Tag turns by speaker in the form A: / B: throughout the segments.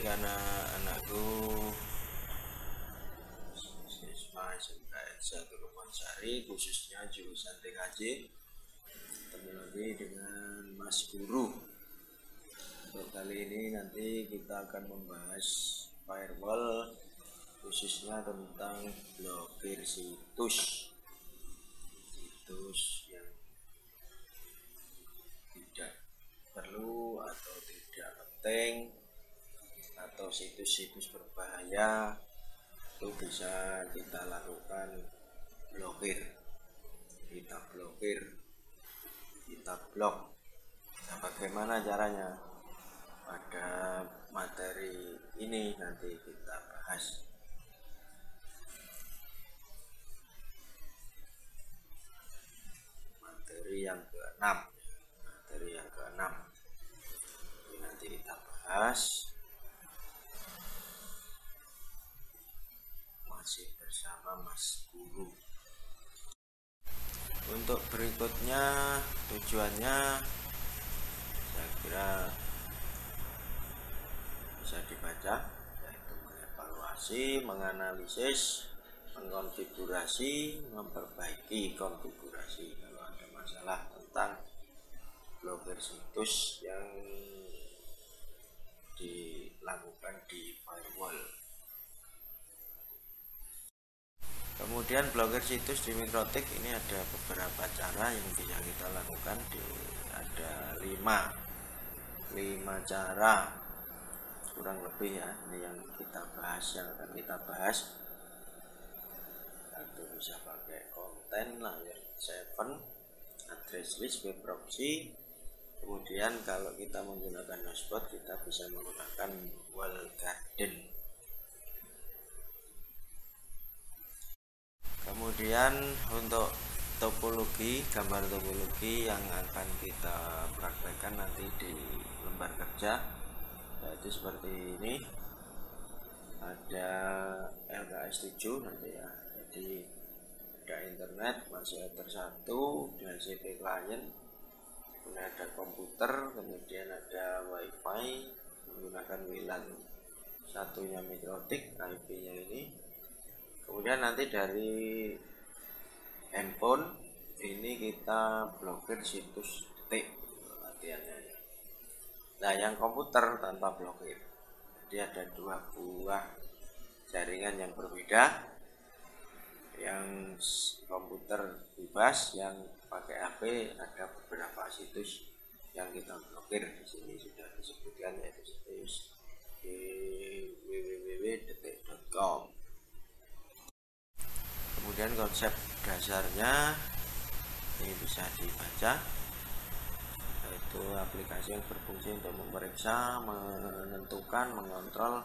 A: karena anakku siswa SMKN 1 Kebonsari, khususnya jurusan TKJ. Ketemu lagi dengan Mas Guru. Untuk kali ini nanti kita akan membahas firewall, khususnya tentang blokir situs yang tidak perlu atau tidak penting, atau situs-situs berbahaya, itu bisa kita lakukan blokir. Kita blok. Nah, bagaimana caranya? Pada materi ini nanti kita bahas. Materi yang ke-6. Ini nanti kita bahas. Masih bersama Mas Guru. Untuk berikutnya, tujuannya saya kira bisa dibaca, yaitu mengevaluasi, menganalisis, mengkonfigurasi, memperbaiki konfigurasi kalau ada masalah tentang blokir situs yang dilakukan di firewall. Kemudian blokir situs di Mikrotik ini ada beberapa cara yang bisa kita lakukan. Ada 5 cara kurang lebih ya, ini yang kita bahas, yang akan kita bahas. Satu, bisa pakai konten layer 7, address list, web proxy. Kemudian kalau kita menggunakan hotspot, kita bisa menggunakan wall garden. Kemudian untuk topologi, gambar topologi yang akan kita praktekkan nanti di lembar kerja, yaitu seperti ini. Ada LKS 7 nanti ya, jadi ada internet, masih ada 1, DHCP client, kemudian ada komputer, kemudian ada wifi menggunakan WLAN satunya Mikrotik, IP nya ini. Kemudian nanti dari handphone ini kita blokir situs detik latihannya. Nah, yang komputer tanpa blokir. Jadi ada 2 buah jaringan yang berbeda. Yang komputer bebas, yang pakai HP ada beberapa situs yang kita blokir. Di sini sudah disebutkan, yaitu situs www.detik.com. Kemudian konsep dasarnya ini bisa dibaca, yaitu aplikasi yang berfungsi untuk memeriksa, menentukan, mengontrol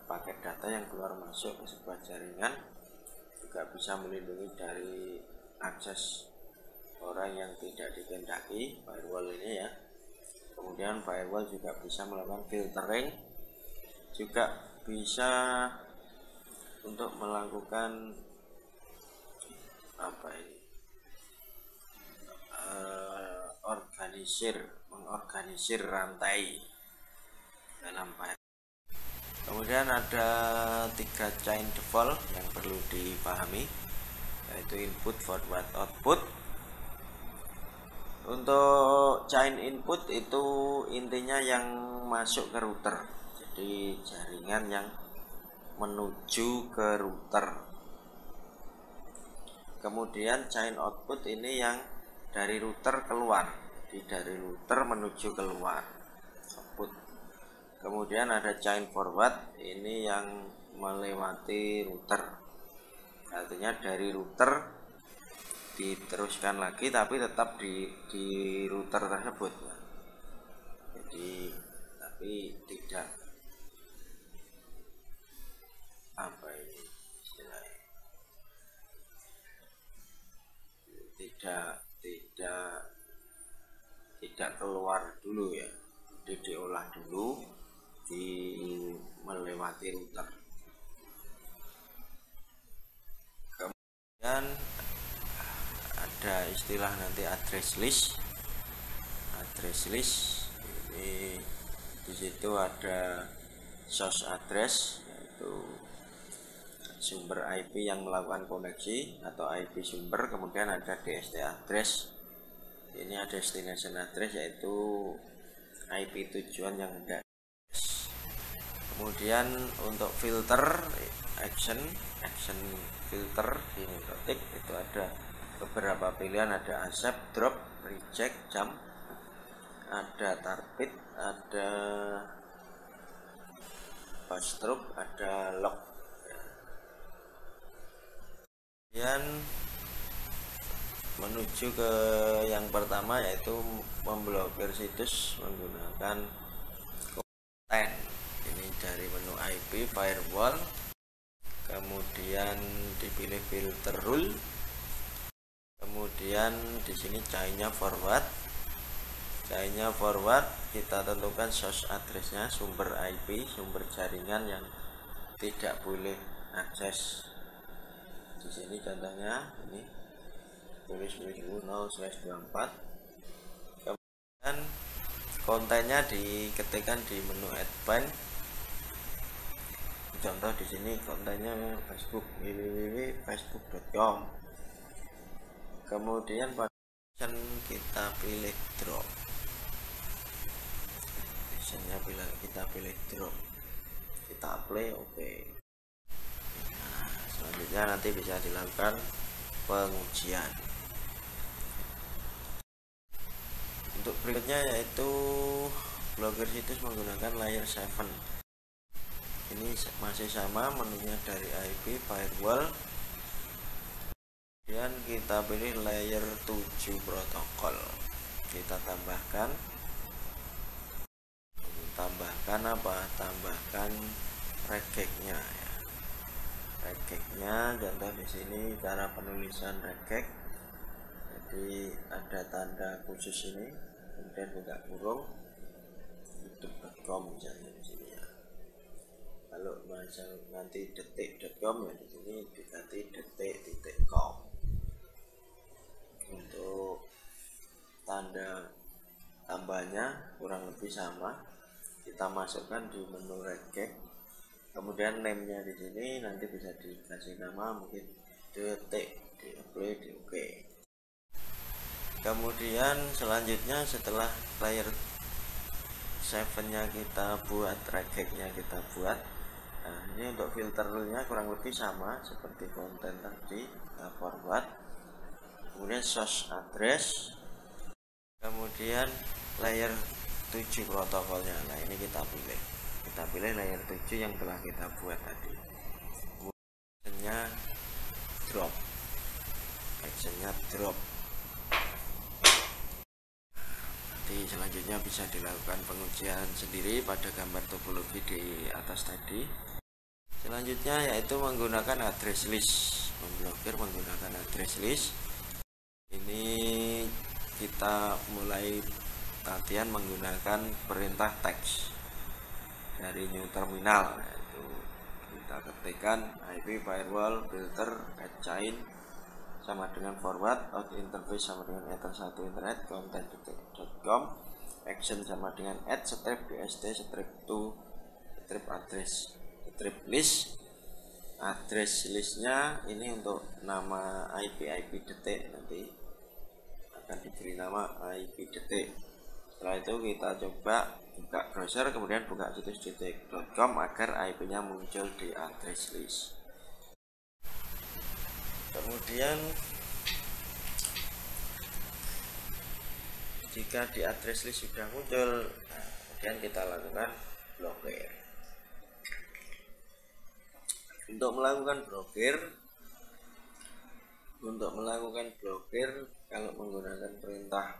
A: paket data yang keluar masuk ke sebuah jaringan, juga bisa melindungi dari akses orang yang tidak dikehendaki, firewall ini ya. Kemudian firewall juga bisa melakukan filtering, juga bisa untuk melakukan mengorganisir rantai dalam firewall. Kemudian ada 3 chain default yang perlu dipahami, yaitu input, forward, output. Untuk chain input itu intinya yang masuk ke router, jadi jaringan yang menuju ke router. Kemudian chain output ini yang dari router keluar, jadi dari router menuju keluar, output. Kemudian ada chain forward, ini yang melewati router, artinya dari router diteruskan lagi tapi tetap di router tersebut. Jadi tapi tidak tidak keluar dulu ya, jadi diolah dulu melewati router. Kemudian ada istilah nanti address list. Ini di situ ada source address, yaitu sumber IP yang melakukan koneksi atau IP sumber. Kemudian ada DST address, ini ada destination address, yaitu IP tujuan yang hendak. Kemudian untuk filter action filter di Nitrotic itu ada beberapa pilihan, ada accept, drop, reject, jump, ada target, ada pass through, ada lock. Kemudian menuju ke yang pertama, yaitu memblokir situs menggunakan konten. Ini dari menu IP firewall, kemudian dipilih filter rule, kemudian di sini chainnya forward. Kita tentukan source addressnya, sumber IP, sumber jaringan yang tidak boleh akses. Di sini contohnya ini tulis 0/24. Kemudian kontennya diketikkan di menu advanced. Contoh di sini kontennya Facebook, www.facebook.com. Kemudian pada kita pilih drop. Kita pilih drop. Kita apply, oke. Nah, selanjutnya nanti bisa dilakukan pengujian. Untuk berikutnya yaitu blokir situs menggunakan layer 7. Ini masih sama menunya dari IP firewall. Kemudian kita pilih layer 7 protokol. Kita tambahkan tambahkan regexnya ya. Regexnya contoh di sini cara penulisan reggex. Jadi ada tanda khusus ini, kemudian buka kurung youtube.com misalnya di sini ya. Kalau nanti detik.com ya di sini diganti detik.com. Untuk tanda tambahnya kurang lebih sama, kita masukkan di menu reggex. Kemudian name-nya di sini nanti bisa dikasih nama, mungkin detik, di apply, di oke. Kemudian selanjutnya setelah layer 7-nya kita buat, reggex-nya kita buat. Nah, ini untuk filternya kurang lebih sama seperti konten tadi, kita forward. Kemudian source address, kemudian layer 7 protokolnya. Nah, ini kita pilih layer 7 yang telah kita buat tadi. Actionnya drop. Nanti selanjutnya bisa dilakukan pengujian sendiri pada gambar topologi di atas tadi. Selanjutnya yaitu menggunakan address list, memblokir menggunakan address list. Ini kita mulai latihan menggunakan perintah teks dari new terminal, yaitu kita ketikkan IP firewall filter add chain sama dengan forward, out interface sama dengan ether1 internet, content.com, action sama dengan add strip dst strip to strip address strip list. Address listnya ini untuk nama IP detik, nanti akan diberi nama IP detik. Setelah itu kita coba buka browser, kemudian buka situs detik.com agar IP nya muncul di address list. Kemudian jika di address list sudah muncul, kemudian kita lakukan blokir. Untuk melakukan blokir kalau menggunakan perintah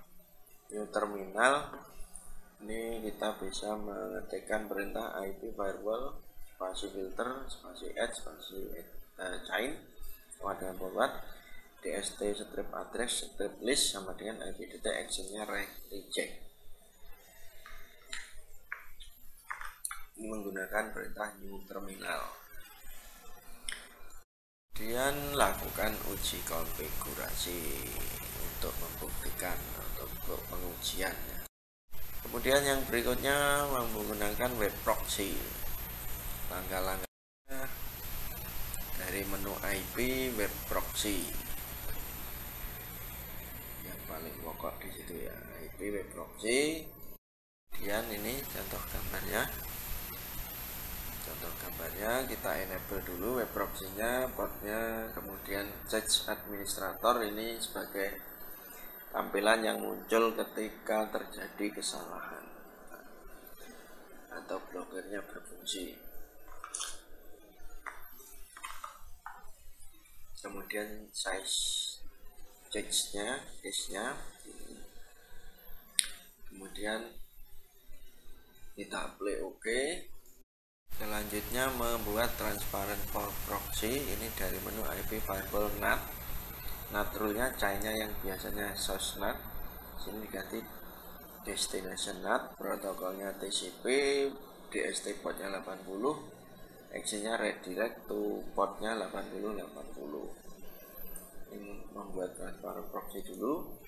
A: new terminal, ini kita bisa mengetikkan perintah IP firewall spasi filter spasi add spasi chain sama dengan forward, dst strip address strip list sama dengan IP detik, actionnya reject. Ini menggunakan perintah new terminal. Kemudian lakukan uji konfigurasi untuk membuktikan untuk pengujiannya. Kemudian yang berikutnya menggunakan web proxy. Langkah-langkahnya dari menu IP web proxy yang paling pokok di situ ya, IP web proxy. Kemudian ini contoh gambarnya kita enable dulu web proxy-nya, portnya, kemudian change administrator ini sebagai tampilan yang muncul ketika terjadi kesalahan atau blokernya berfungsi. Kemudian size change-nya, case-nya, kemudian kita apply OK. Selanjutnya membuat transparent proxy, ini dari menu IP firewall NAT. NAT rule-nya chain-nya yang biasanya source NAT, sini diganti destination NAT, protokolnya TCP, DST portnya 80, action-nya redirect to portnya 8080. Ini membuat transparent proxy dulu.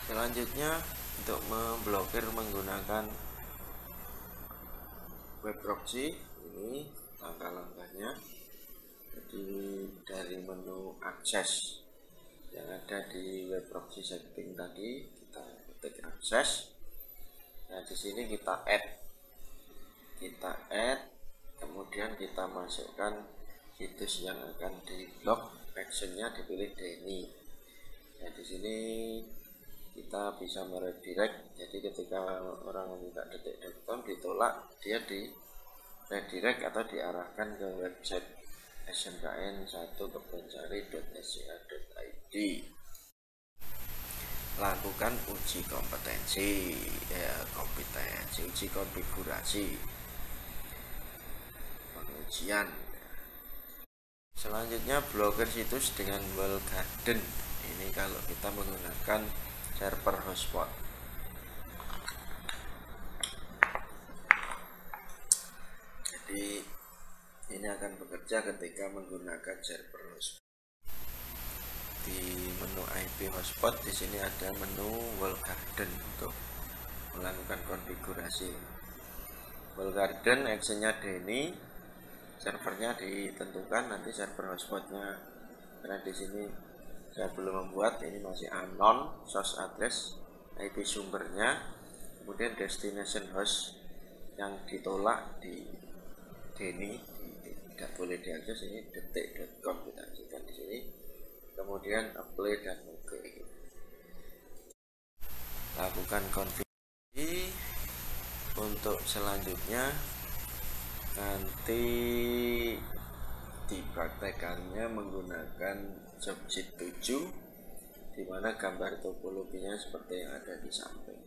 A: Selanjutnya untuk memblokir menggunakan web proxy, ini langkah-langkahnya. Jadi dari menu akses yang ada di web proxy setting tadi, kita ketik akses. Nah di sini kita add, kemudian kita masukkan situs yang akan di blok, actionnya dipilih Denny. Nah di sini kita bisa meredirect, jadi ketika orang meminta detik.com ditolak, dia di redirect atau diarahkan ke website smkn1kebencari.sca.id. Lakukan uji kompetensi, uji konfigurasi, pengujian. Selanjutnya blokir situs dengan wall garden. Ini kalau kita menggunakan server hotspot. Jadi ini akan bekerja ketika menggunakan server hotspot. Di menu IP hotspot di sini ada menu wall garden untuk melakukan konfigurasi. Wall garden actionnya Denny, servernya ditentukan nanti server hotspotnya. Karena di sini saya belum membuat, ini masih unknown, source address, IP sumbernya, kemudian destination host yang ditolak di Denny, tidak boleh diakses, ini detik.com kita aktifkan di sini, kemudian apply dan OK. Lakukan konfigurasi. Untuk selanjutnya nanti dipraktekannya menggunakan Jobsit 7, di mana gambar topologinya seperti yang ada di samping.